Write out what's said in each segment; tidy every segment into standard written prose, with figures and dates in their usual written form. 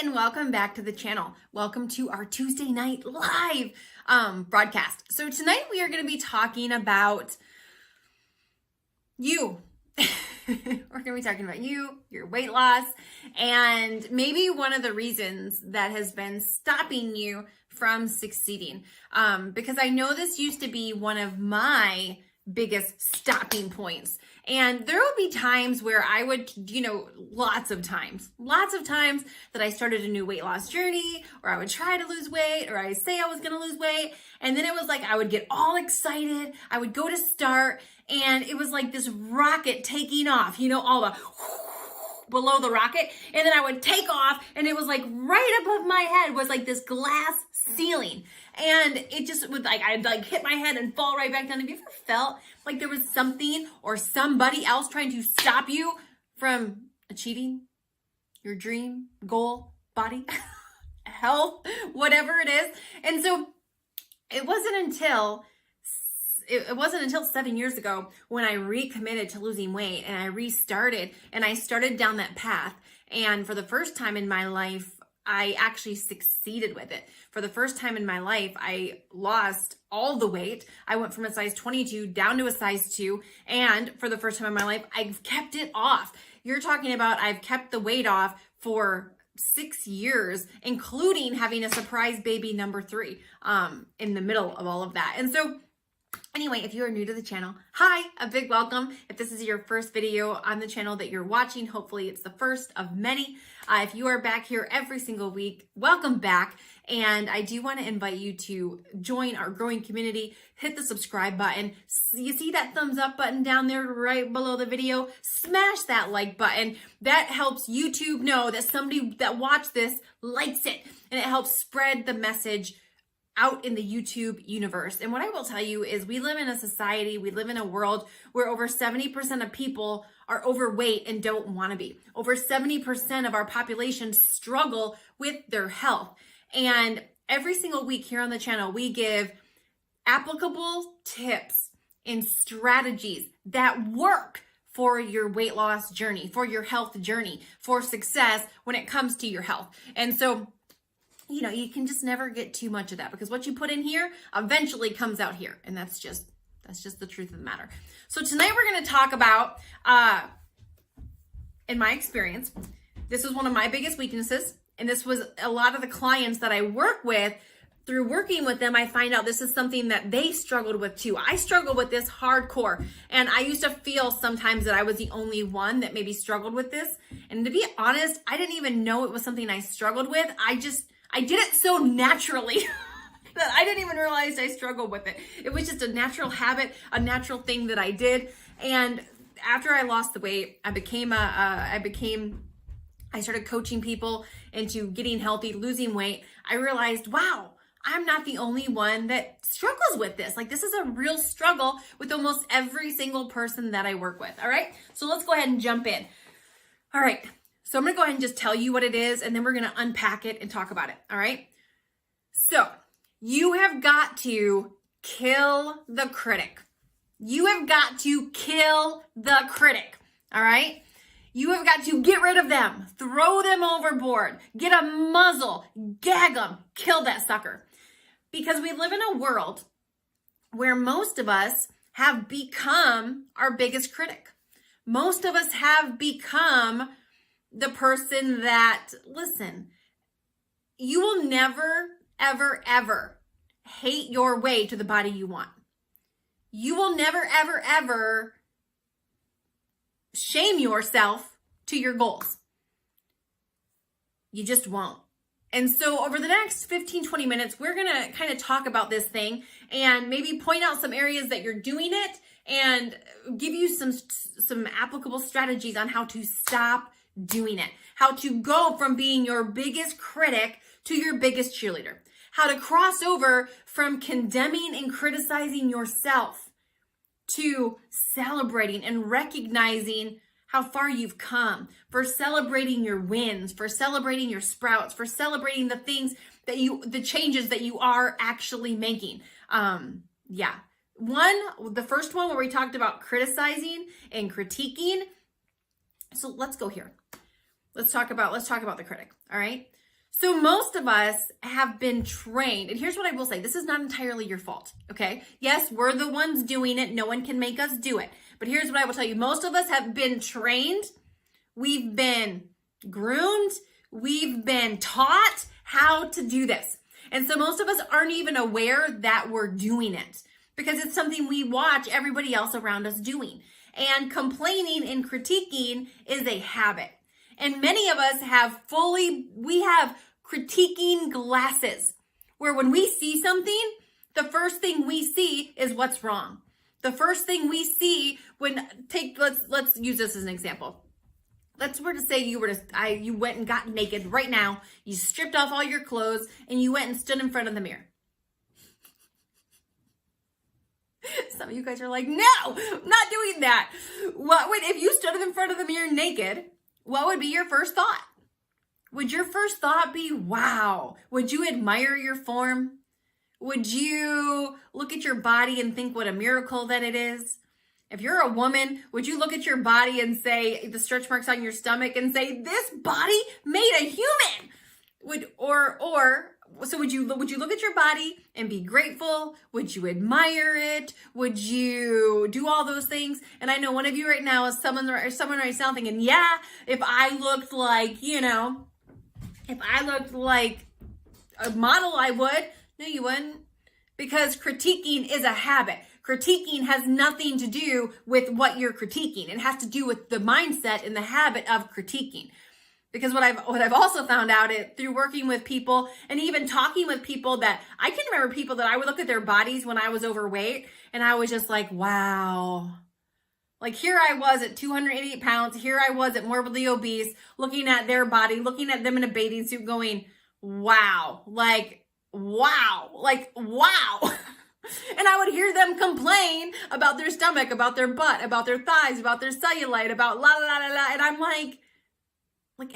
and welcome back to the channel. Welcome to our Tuesday night live broadcast. So tonight we are going to be talking about you. We're going to be talking about you, your weight loss, and maybe one of the reasons that has been stopping you from succeeding. Because I know this used to be one of my biggest stopping points. And there will be times where I would, lots of times that I started a new weight loss journey, or I would try to lose weight, or I say I was going to lose weight. And then it was like, I would get all excited. I would go to start and it was like this rocket taking off, all the below the rocket. And then I would take off and it was like right above my head was like this glass ceiling. And it just would I'd hit my head and fall right back down. Have you ever felt like there was something or somebody else trying to stop you from achieving your dream, goal, body, health, whatever it is? And so it wasn't until 7 years ago when I recommitted to losing weight and I restarted and I started down that path. And for the first time in my life, I actually succeeded with it. For the first time in my life, I lost all the weight. I went from a size 22 down to a size 2. And for the first time in my life, I've kept it off. You're talking about I've kept the weight off for 6 years, including having a surprise baby number 3 in the middle of all of that. And so anyway, if you are new to the channel, hi, a big welcome. If this is your first video on the channel that you're watching, hopefully it's the first of many. If you are back here every single week, welcome back. And I do want to invite you to join our growing community. Hit the subscribe button. You see that thumbs up button down there right below the video? Smash that like button. That helps YouTube know that somebody that watched this likes it. And it helps spread the message out in the YouTube universe. And what I will tell you is we live in a society, we live in a world where over 70% of people are overweight and don't want to be. Over 70% of our population struggle with their health. And every single week here on the channel, we give applicable tips and strategies that work for your weight loss journey, for your health journey, for success when it comes to your health. And so you can just never get too much of that because what you put in here eventually comes out here. And that's just the truth of the matter. So tonight we're going to talk about, in my experience, this was one of my biggest weaknesses. And this was a lot of the clients that I work with. Through working with them, I find out this is something that they struggled with too. I struggled with this hardcore. And I used to feel sometimes that I was the only one that maybe struggled with this. And to be honest, I didn't even know it was something I struggled with. I did it so naturally that I didn't even realize I struggled with it. It was just a natural habit, a natural thing that I did. And after I lost the weight, I started coaching people into getting healthy, losing weight. I realized, wow, I'm not the only one that struggles with this. Like, this is a real struggle with almost every single person that I work with. All right. So let's go ahead and jump in. All right. So I'm going to go ahead and just tell you what it is, and then we're going to unpack it and talk about it. All right. So you have got to kill the critic. You have got to kill the critic. All right. You have got to get rid of them, throw them overboard, get a muzzle, gag them, kill that sucker. Because we live in a world where most of us have become our biggest critic. Most of us have become the person that, listen, you will never, ever, ever hate your way to the body you want. You will never, ever, ever shame yourself to your goals. You just won't. And so over the next 15, 20 minutes, we're going to kind of talk about this thing and maybe point out some areas that you're doing it and give you some applicable strategies on how to stop doing it, how to go from being your biggest critic to your biggest cheerleader, how to cross over from condemning and criticizing yourself to celebrating and recognizing how far you've come, for celebrating your wins, for celebrating your sprouts, for celebrating the things that the changes that you are actually making. The first one where we talked about criticizing and critiquing. So let's go here. Let's talk about the critic. All right. So most of us have been trained, and here's what I will say. This is not entirely your fault, okay? Yes, we're the ones doing it. No one can make us do it. But here's what I will tell you. Most of us have been trained. We've been groomed. We've been taught how to do this. And so most of us aren't even aware that we're doing it because it's something we watch everybody else around us doing. And complaining and critiquing is a habit. And many of us we have critiquing glasses where when we see something, the first thing we see is what's wrong. The first thing we see let's use this as an example. Let's were to say you went and got naked right now. You stripped off all your clothes and you went and stood in front of the mirror. Some of you guys are like, no, I'm not doing that. If you stood in front of the mirror naked, what would be your first thought? Would your first thought be, wow? Would you admire your form? Would you look at your body and think what a miracle that it is? If you're a woman, would you look at your body and say the stretch marks on your stomach and say, this body made a human? So would you look at your body and be grateful? Would you admire it? Would you do all those things? And I know one of you right now is someone right now thinking, yeah, if I looked like a model, I would. No, you wouldn't. Because critiquing is a habit. Critiquing has nothing to do with what you're critiquing. It has to do with the mindset and the habit of critiquing. Because what I've also found out through working with people and even talking with people that I can remember people that I would look at their bodies when I was overweight and I was just like, wow. Like here I was at 288 pounds. Here I was at morbidly obese, looking at their body, looking at them in a bathing suit going, wow, like, wow. And I would hear them complain about their stomach, about their butt, about their thighs, about their cellulite, about la la la la. And I'm like,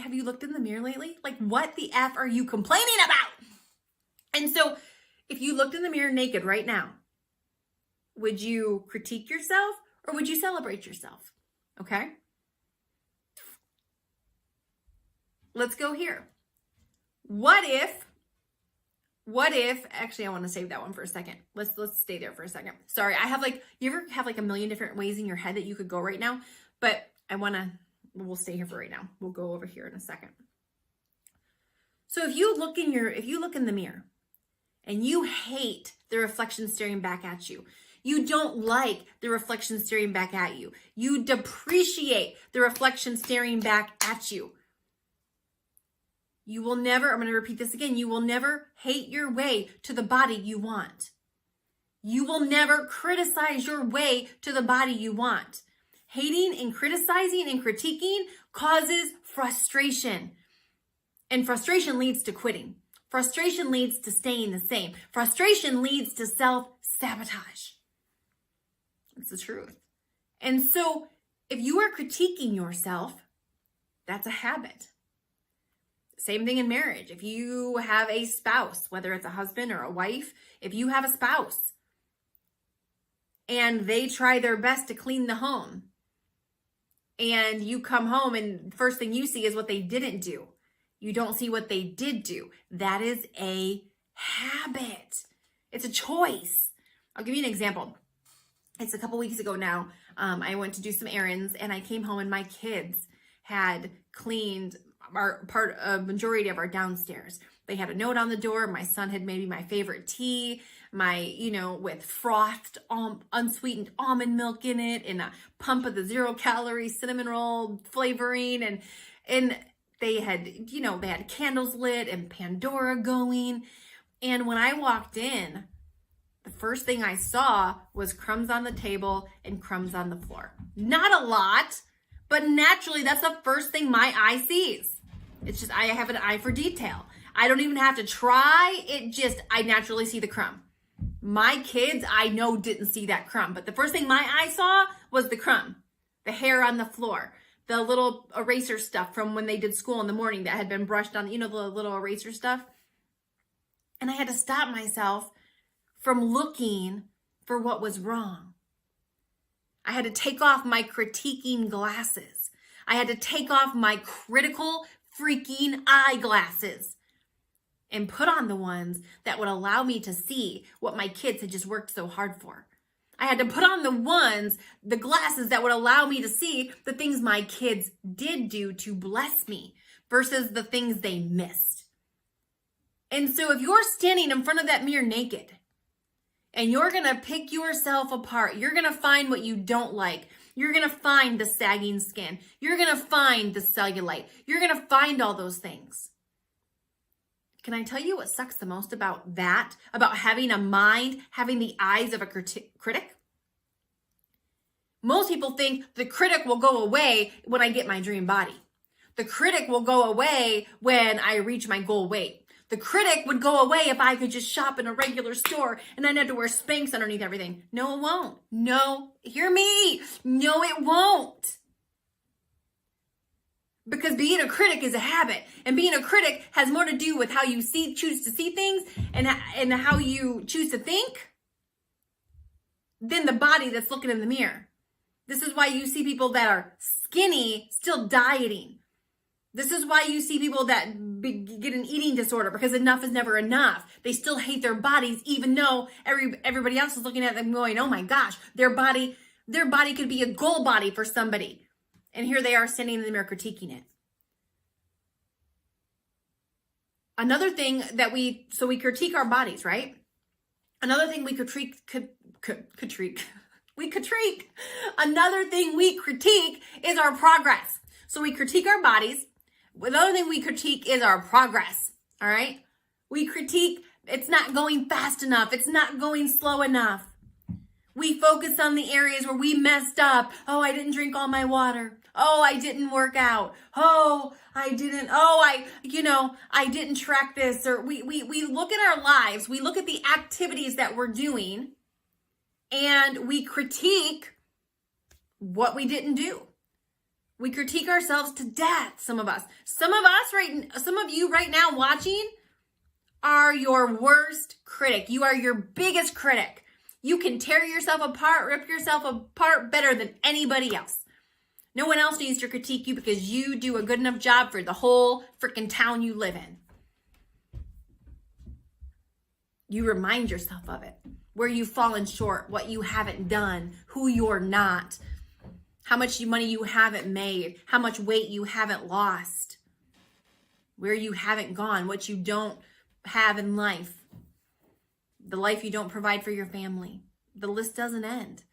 have you looked in the mirror lately? Like, what the F are you complaining about? And so if you looked in the mirror naked right now, would you critique yourself or would you celebrate yourself? Okay. Let's go here. What if, actually, I want to save that one for a second. Let's stay there for a second. Sorry. You ever have a million different ways in your head that you could go right now, but we'll stay here for right now. We'll go over here in a second. So if you look in the mirror and you hate the reflection staring back at you, you don't like the reflection staring back at you, you depreciate the reflection staring back at you, you will never, I'm going to repeat this again, you will never hate your way to the body you want. You will never criticize your way to the body you want. Hating and criticizing and critiquing causes frustration. And frustration leads to quitting. Frustration leads to staying the same. Frustration leads to self-sabotage. It's the truth. And so if you are critiquing yourself, that's a habit. Same thing in marriage. If you have a spouse, whether it's a husband or a wife, if you have a spouse and they try their best to clean the home, and you come home and first thing you see is what they didn't do. You don't see what they did do. That is a habit. It's a choice. I'll give you an example. It's a couple weeks ago now. I went to do some errands and I came home and my kids had cleaned a majority of our downstairs. They had a note on the door. My son had maybe my favorite tea, with frothed, unsweetened almond milk in it and a pump of the 0-calorie cinnamon roll flavoring. And they had, they had candles lit and Pandora going. And when I walked in, the first thing I saw was crumbs on the table and crumbs on the floor. Not a lot, but naturally that's the first thing my eye sees. It's just, I have an eye for detail. I don't even have to try. I naturally see the crumb. My kids, I know, didn't see that crumb, but the first thing my eye saw was the crumb, the hair on the floor, the little eraser stuff from when they did school in the morning that had been brushed on, the little eraser stuff. And I had to stop myself from looking for what was wrong. I had to take off my critiquing glasses. I had to take off my critical freaking eyeglasses. and put on the ones that would allow me to see what my kids had just worked so hard for. I had to put on the glasses that would allow me to see the things my kids did do to bless me versus the things they missed. And so if you're standing in front of that mirror naked and you're going to pick yourself apart, you're going to find what you don't like. You're going to find the sagging skin. You're going to find the cellulite. You're going to find all those things. Can I tell you what sucks the most about that? About having a mind, having the eyes of a critic? Most people think the critic will go away when I get my dream body. The critic will go away when I reach my goal weight. The critic would go away if I could just shop in a regular store and I didn't have to wear Spanx underneath everything. No, it won't. No, hear me. No, it won't. Because being a critic is a habit, and being a critic has more to do with how you choose to see things and how you choose to think than the body that's looking in the mirror. This is why you see people that are skinny still dieting. This is why you see people that get an eating disorder, because enough is never enough. They still hate their bodies, even though everybody else is looking at them going, oh my gosh, their body could be a goal body for somebody. And here they are standing in the mirror critiquing it. Another thing that we critique our bodies, right? Another thing we critique. Another thing we critique is our progress. So we critique our bodies. Another thing we critique is our progress. All right? We critique it's not going fast enough. It's not going slow enough. We focus on the areas where we messed up. Oh, I didn't drink all my water. Oh, I didn't work out. Oh, I didn't track this. Or we look at our lives. We look at the activities that we're doing and we critique what we didn't do. We critique ourselves to death, some of us. Some of you right now watching are your worst critic. You are your biggest critic. You can tear yourself apart, rip yourself apart better than anybody else. No one else needs to critique you because you do a good enough job for the whole freaking town you live in. You remind yourself of it, where you've fallen short, what you haven't done, who you're not, how much money you haven't made, how much weight you haven't lost, where you haven't gone, what you don't have in life, the life you don't provide for your family. The list doesn't end.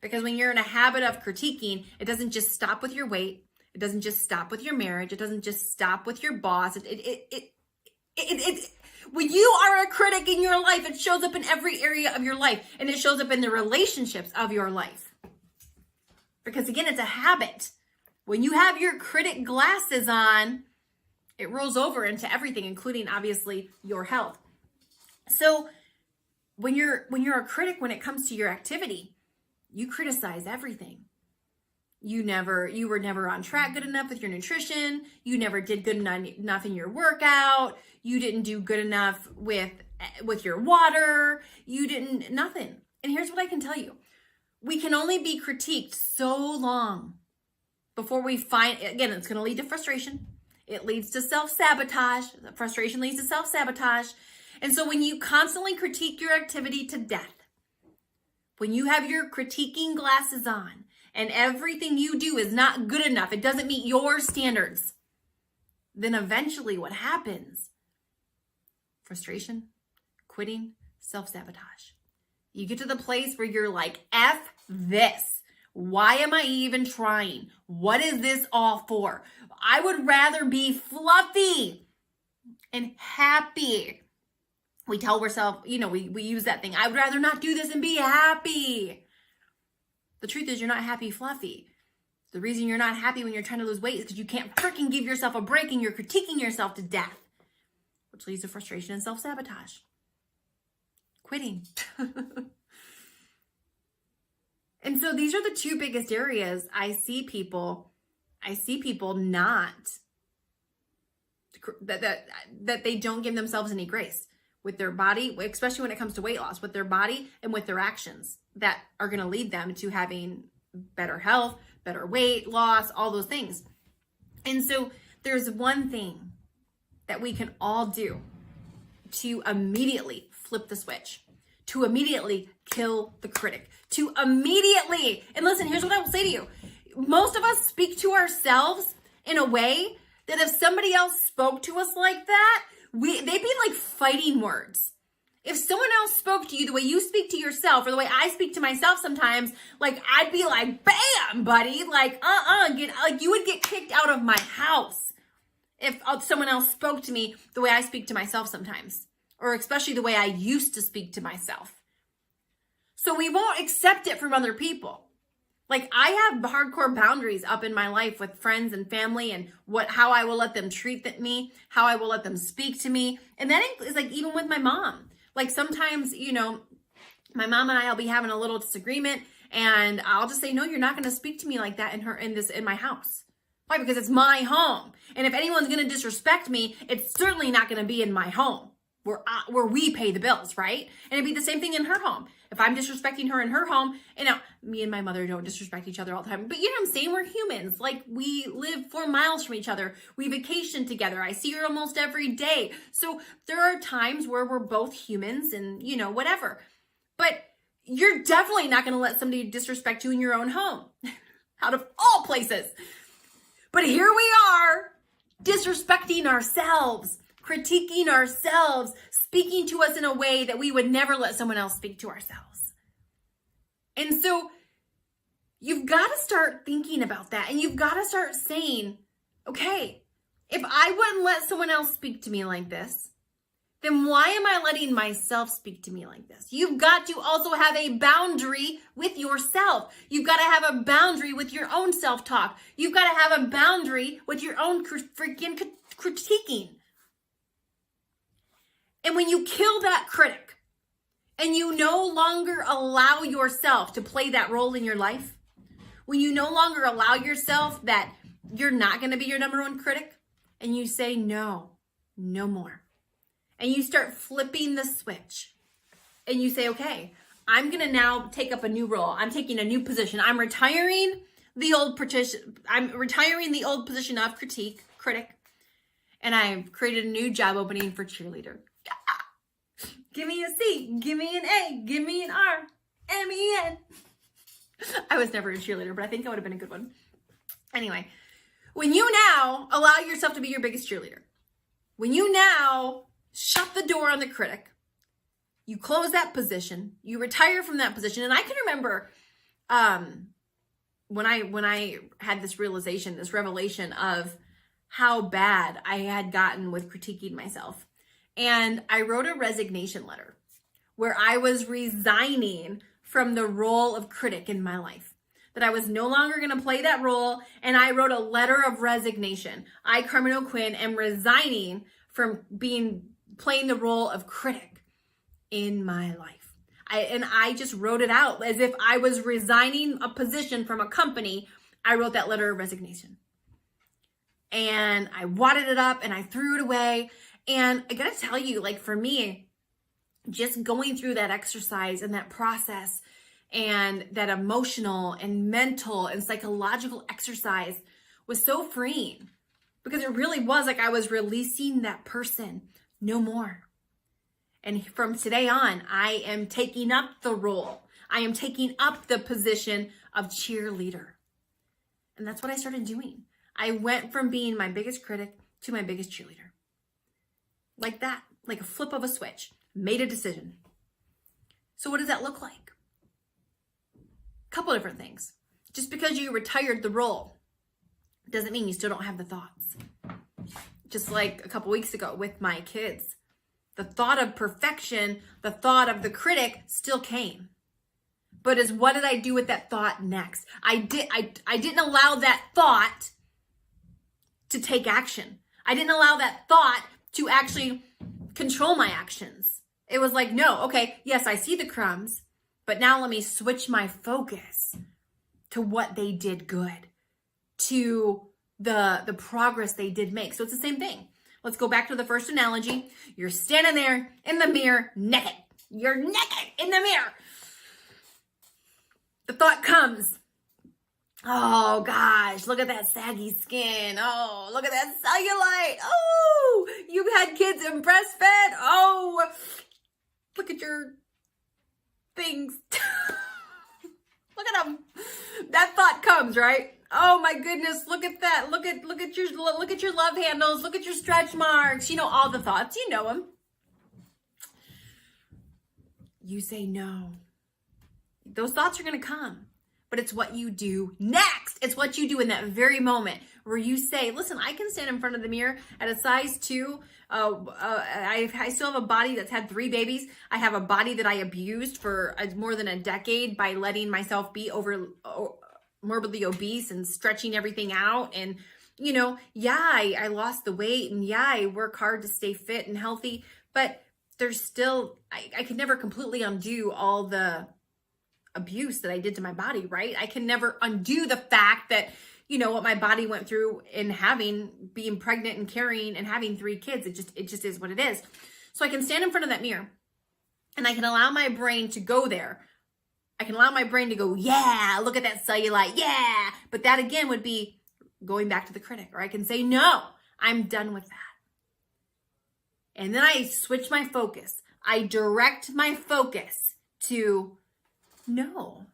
Because when you're in a habit of critiquing, it doesn't just stop with your weight. It doesn't just stop with your marriage. It doesn't just stop with your boss. When you are a critic in your life, it shows up in every area of your life, and it shows up in the relationships of your life. Because again, it's a habit. When you have your critic glasses on, it rolls over into everything, including obviously your health. So when you're a critic when it comes to your activity, you criticize everything. You were never on track good enough with your nutrition. You never did good enough in your workout. You didn't do good enough with your water. You didn't, nothing. And here's what I can tell you. We can only be critiqued so long before we find, again, it's going to lead to frustration. It leads to self-sabotage. Frustration leads to self-sabotage. And so when you constantly critique your activity to death, when you have your critiquing glasses on and everything you do is not good enough, it doesn't meet your standards, then eventually what happens? Frustration, quitting, self-sabotage. You get to the place where you're like, F this. Why am I even trying? What is this all for? I would rather be fluffy and happy. We tell ourselves, we use that thing. I would rather not do this and be happy. The truth is you're not happy fluffy. The reason you're not happy when you're trying to lose weight is because you can't freaking give yourself a break and you're critiquing yourself to death, which leads to frustration and self-sabotage. Quitting. And so these are the two biggest areas I see people not, that they don't give themselves any grace with their body, especially when it comes to weight loss, with their body and with their actions that are going to lead them to having better health, better weight loss, all those things. And so there's one thing that we can all do to immediately flip the switch, to immediately kill the critic, to immediately, and listen, here's what I will say to you. Most of us speak to ourselves in a way that if somebody else spoke to us like that, they'd be like fighting words. If someone else spoke to you the way you speak to yourself, or the way I speak to myself sometimes, like I'd be like, bam, buddy, like, you would get kicked out of my house if someone else spoke to me the way I speak to myself sometimes, or especially the way I used to speak to myself. So we won't accept it from other people. Like I have hardcore boundaries up in my life with friends and family, and how I will let them treat me, how I will let them speak to me. And that is like even with my mom. Like sometimes, my mom and I'll be having a little disagreement, and I'll just say, no, you're not going to speak to me like that in my house. Why? Because it's my home. And if anyone's going to disrespect me, it's certainly not going to be in my home where we pay the bills, right? And it'd be the same thing in her home. If I'm disrespecting her in her home, me and my mother don't disrespect each other all the time, but you know what I'm saying? We're humans. Like we live 4 miles from each other. We vacation together. I see her almost every day. So there are times where we're both humans and, whatever. But you're definitely not going to let somebody disrespect you in your own home, out of all places. But here we are, disrespecting ourselves, critiquing ourselves, speaking to us in a way that we would never let someone else speak to ourselves. And so you've got to start thinking about that, and you've got to start saying, okay, if I wouldn't let someone else speak to me like this, then why am I letting myself speak to me like this? You've got to also have a boundary with yourself. You've got to have a boundary with your own self-talk. You've got to have a boundary with your own freaking critiquing. And when you kill that critic and you no longer allow yourself to play that role in your life, when you no longer allow yourself that you're not going to be your number one critic, and you say, no more. And you start flipping the switch and you say, okay, I'm going to now take up a new role. I'm taking a new position. I'm retiring the old position of critic, and I've created a new job opening for cheerleader. Give me a C, give me an A, give me an R, M-E-N. I was never a cheerleader, but I think I would have been a good one. Anyway, when you now allow yourself to be your biggest cheerleader, when you now shut the door on the critic, you close that position, you retire from that position. And I can remember when I had this revelation of how bad I had gotten with critiquing myself. And I wrote a resignation letter where I was resigning from the role of critic in my life, that I was no longer going to play that role. And I wrote a letter of resignation. I, Carmen O'Quinn, am resigning from playing the role of critic in my life. I just wrote it out as if I was resigning a position from a company. I wrote that letter of resignation. And I wadded it up and I threw it away. And I gotta tell you, like for me, just going through that exercise and that process and that emotional and mental and psychological exercise was so freeing, because it really was like I was releasing that person no more. And from today on, I am taking up the role. I am taking up the position of cheerleader. And that's what I started doing. I went from being my biggest critic to my biggest cheerleader. Like that, like a flip of a switch, made a decision. So what does that look like? A couple different things. Just because you retired the role doesn't mean you still don't have the thoughts. Just like a couple weeks ago with my kids, the thought of perfection, the thought of the critic still came. But what did I do with that thought next? I didn't allow that thought to take action. I didn't allow that thought to actually control my actions. It was like, no, okay, yes, I see the crumbs, but now let me switch my focus to what they did good, to the progress they did make. So it's the same thing. Let's go back to the first analogy. You're standing there in the mirror naked. You're naked in the mirror. The thought comes, Oh gosh, look at that saggy skin. Oh, look at that cellulite. Oh, you had kids and breastfed. Oh, look at your things. Look at them. That thought comes, right? Oh my goodness, look at that. Look at your love handles. Look at your stretch marks. You know, all the thoughts. You know them. You say no. Those thoughts are going to come. But it's what you do next. It's what you do in that very moment where you say, listen, I can stand in front of the mirror at a size 2. I still have a body that's had 3 babies. I have a body that I abused for more than a decade by letting myself be morbidly obese and stretching everything out. And, you know, yeah, I lost the weight, and yeah, I work hard to stay fit and healthy, but there's still, I could never completely undo all the abuse that I did to my body, right? I can never undo the fact that, you know, what my body went through in being pregnant and carrying and having 3 kids. It just is what it is. So I can stand in front of that mirror and I can allow my brain to go there. I can allow my brain to go, yeah, look at that cellulite. Yeah. But that again would be going back to the critic. Or I can say, no, I'm done with that. And then I switch my focus. I direct my focus to, no,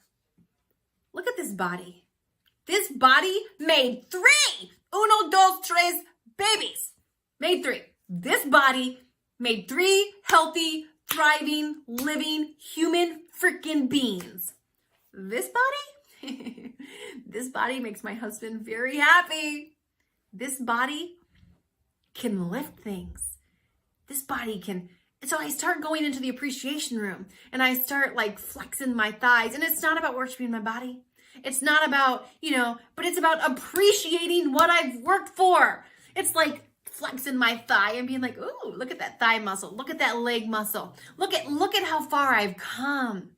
look at this body. This body made 3, 1, 2, 3 babies. Made 3. This body made 3 healthy, thriving, living, human freaking beings. This body? This body makes my husband very happy. This body can lift things. This body can... So I start going into the appreciation room and I start like flexing my thighs. And it's not about worshiping my body. It's not about, you know, but it's about appreciating what I've worked for. It's like flexing my thigh and being like, ooh, look at that thigh muscle. Look at that leg muscle. Look at how far I've come.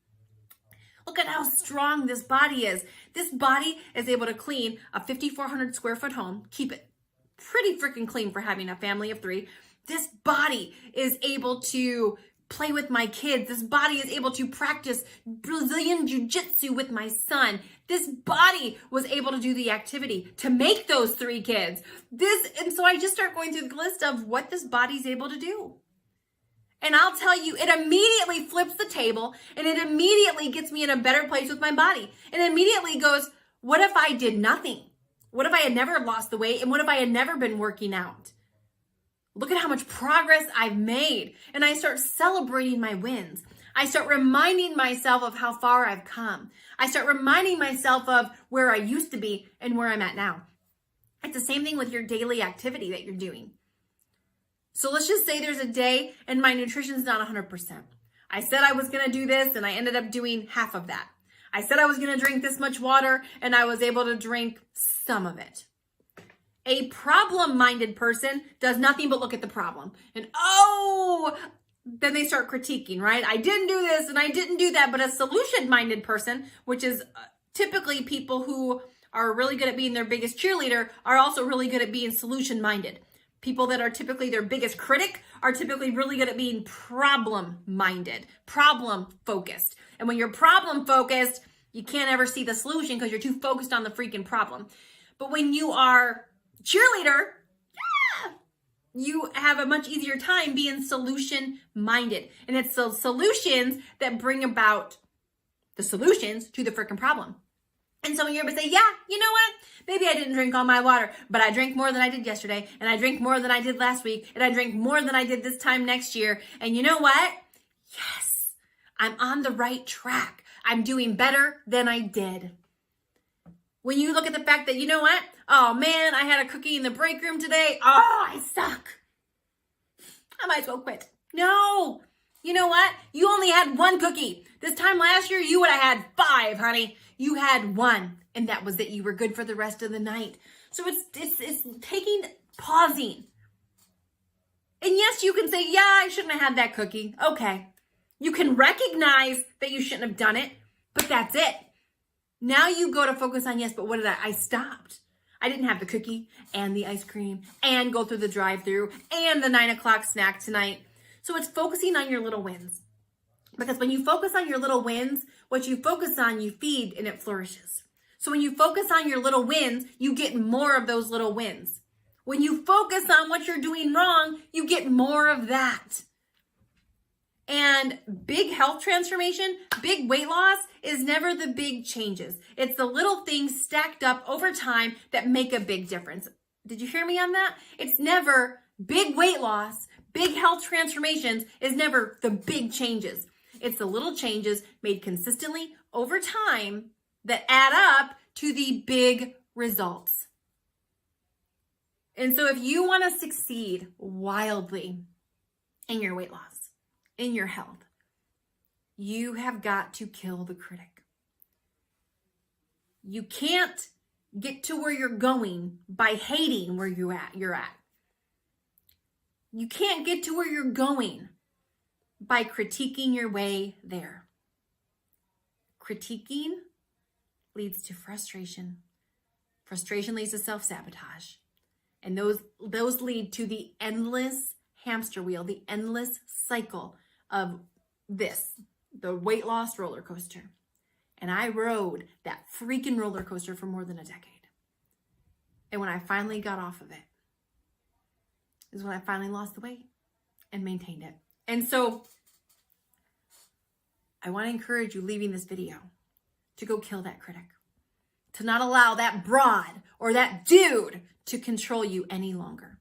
Look at how strong this body is. This body is able to clean a 5,400 square foot home, keep it pretty freaking clean for having a family of 3. This body is able to play with my kids. This body is able to practice Brazilian jiu-jitsu with my son. This body was able to do the activity to make those 3 kids. And so I just start going through the list of what this body's able to do. And I'll tell you, it immediately flips the table and it immediately gets me in a better place with my body. And immediately goes, what if I did nothing? What if I had never lost the weight? And what if I had never been working out? Look at how much progress I've made. And I start celebrating my wins. I start reminding myself of how far I've come. I start reminding myself of where I used to be and where I'm at now. It's the same thing with your daily activity that you're doing. So let's just say there's a day and my nutrition's not 100%. I said I was going to do this and I ended up doing half of that. I said I was going to drink this much water and I was able to drink some of it. A problem-minded person does nothing but look at the problem. And then they start critiquing, right? I didn't do this and I didn't do that. But a solution-minded person, which is typically people who are really good at being their biggest cheerleader, are also really good at being solution-minded. People that are typically their biggest critic are typically really good at being problem-minded, problem-focused. And when you're problem-focused, you can't ever see the solution because you're too focused on the freaking problem. But when you are cheerleader, you have a much easier time being solution-minded. And it's the solutions that bring about the solutions to the freaking problem. And so when you're able to say, yeah, you know what? Maybe I didn't drink all my water, but I drank more than I did yesterday, and I drank more than I did last week, and I drank more than I did this time next year. And you know what? Yes, I'm on the right track. I'm doing better than I did. When you look at the fact that, you know what? Oh man, I had a cookie in the break room today. Oh, I suck. I might as well quit. No. You know what? You only had 1 cookie. This time last year, you would have had 5, honey. You had 1, and that was it. You were good for the rest of the night. So it's taking, pausing. And yes, you can say, yeah, I shouldn't have had that cookie. Okay. You can recognize that you shouldn't have done it, but that's it. Now you go to focus on, yes, but what did I stopped. I didn't have the cookie and the ice cream and go through the drive-thru and the 9 o'clock snack tonight. So it's focusing on your little wins. Because when you focus on your little wins, what you focus on, you feed and it flourishes. So when you focus on your little wins, you get more of those little wins. When you focus on what you're doing wrong, you get more of that. And big health transformation, big weight loss is never the big changes. It's the little things stacked up over time that make a big difference. Did you hear me on that? It's never big weight loss, big health transformations is never the big changes. It's the little changes made consistently over time that add up to the big results. And so if you want to succeed wildly in your weight loss, in your health, you have got to kill the critic. You can't get to where you're going by hating where you're at. You can't get to where you're going by critiquing your way there. Critiquing leads to frustration. Frustration leads to self-sabotage. And those lead to the endless hamster wheel, the endless cycle of the weight loss roller coaster. And I rode that freaking roller coaster for more than a decade. And when I finally got off of it, is when I finally lost the weight and maintained it. And so I want to encourage you leaving this video to go kill that critic, to not allow that broad or that dude to control you any longer.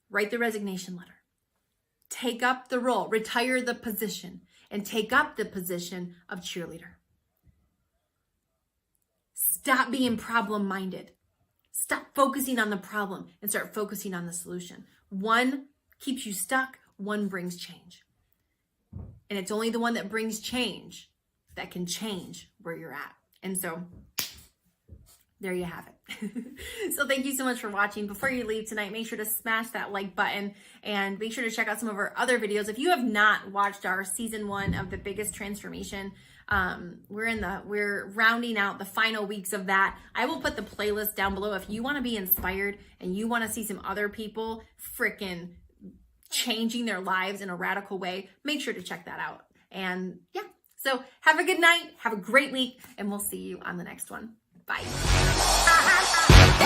Write the resignation letter. Take up the role, retire the position, and take up the position of cheerleader. Stop being problem-minded. Stop focusing on the problem and start focusing on the solution. One keeps you stuck, one brings change. And it's only the one that brings change that can change where you're at. And so there you have it. So thank you so much for watching. Before you leave tonight, make sure to smash that like button and make sure to check out some of our other videos. If you have not watched our season 1 of The Biggest Transformation, we're rounding out the final weeks of that. I will put the playlist down below. If you want to be inspired and you want to see some other people freaking changing their lives in a radical way, make sure to check that out. And yeah, so have a good night, have a great week, and we'll see you on the next one. Bye.